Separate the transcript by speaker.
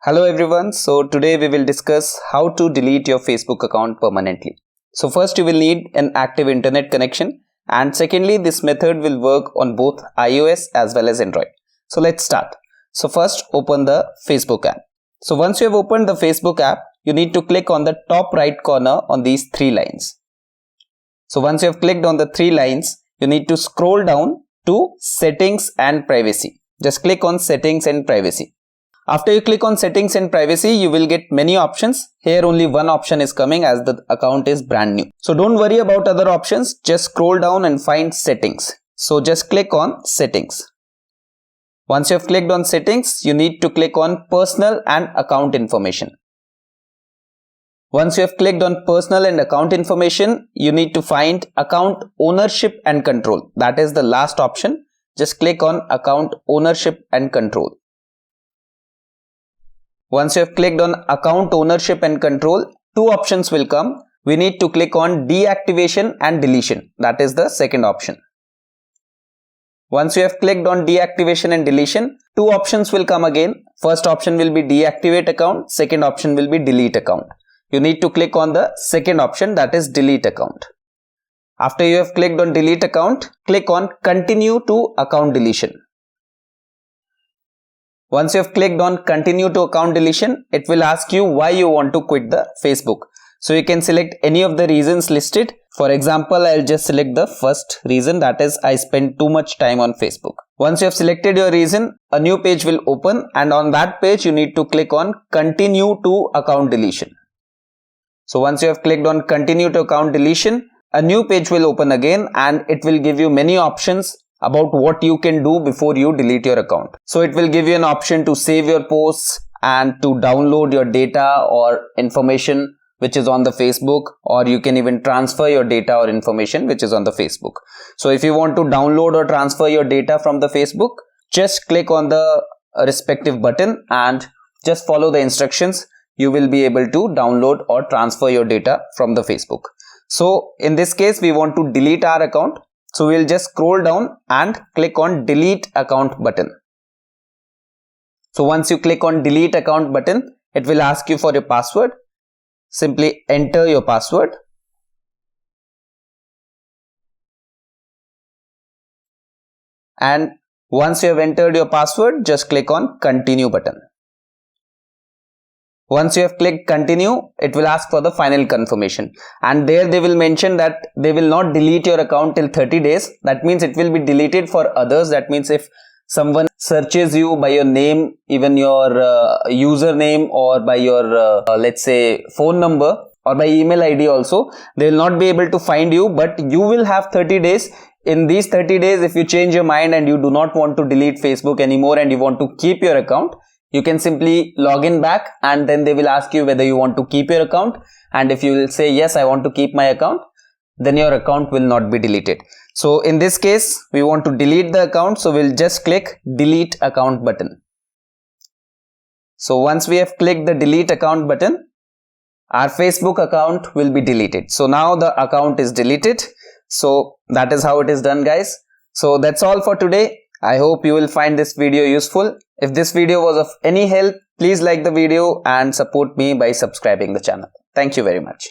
Speaker 1: Hello everyone, so today we will discuss how to delete your Facebook account permanently. So first you will need an active internet connection, and secondly this method will work on both iOS as well as Android. So let's start. So first open the Facebook app. So once you have opened the Facebook app, you need to click on the top right corner on these three lines. So once you have clicked on the three lines, you need to scroll down to Settings and Privacy. Just click on Settings and Privacy. After you click on Settings and Privacy, you will get many options. Here only one option is coming as the account is brand new. So don't worry about other options. Just scroll down and find Settings. So just click on Settings. Once you have clicked on Settings, you need to click on Personal and Account Information. Once you have clicked on Personal and Account Information, you need to find Account Ownership and Control. That is the last option. Just click on Account Ownership and Control. Once you have clicked on Account Ownership and Control, two options will come. We need to click on Deactivation and Deletion. That is the second option. Once you have clicked on Deactivation and Deletion, two options will come again. First option will be Deactivate Account. Second option will be Delete Account. You need to click on the second option, that is Delete Account. After you have clicked on Delete Account, click on Continue to Account Deletion. Once you have clicked on Continue to Account Deletion, it will ask you why you want to quit the Facebook. So you can select any of the reasons listed. For example, I'll just select the first reason, that is I spend too much time on Facebook. Once you have selected your reason, a new page will open, and on that page you need to click on Continue to Account Deletion. So once you have clicked on Continue to Account Deletion, a new page will open again, and it will give you many options about what you can do before you delete your account. So it will give you an option to save your posts and to download your data or information which is on the Facebook, or you can even transfer your data or information which is on the Facebook. So if you want to download or transfer your data from the Facebook, just click on the respective button and just follow the instructions. You will be able to download or transfer your data from the Facebook. So in this case, we want to delete our account. So we'll just scroll down and click on Delete Account button. So once you click on Delete Account button, it will ask you for your password. Simply enter your password. And once you have entered your password, just click on Continue button. Once you have clicked Continue, it will ask for the final confirmation, and there they will mention that they will not delete your account till 30 days. That means it will be deleted for others. That means if someone searches you by your name, even your username, or by your let's say phone number, or by email ID also, they will not be able to find you, but you will have 30 days. In these 30 days, if you change your mind and you do not want to delete Facebook anymore and you want to keep your account, you can simply log in back, and then they will ask you whether you want to keep your account, and if you will say yes, I want to keep my account, then your account will not be deleted. So in this case, we want to delete the account, so we'll just click Delete Account button. So once we have clicked the Delete Account button, our Facebook account will be deleted. So now the account is deleted. So that is how it is done, guys. So that's all for today. I hope you will find this video useful. If this video was of any help, please like the video and support me by subscribing the channel. Thank you very much.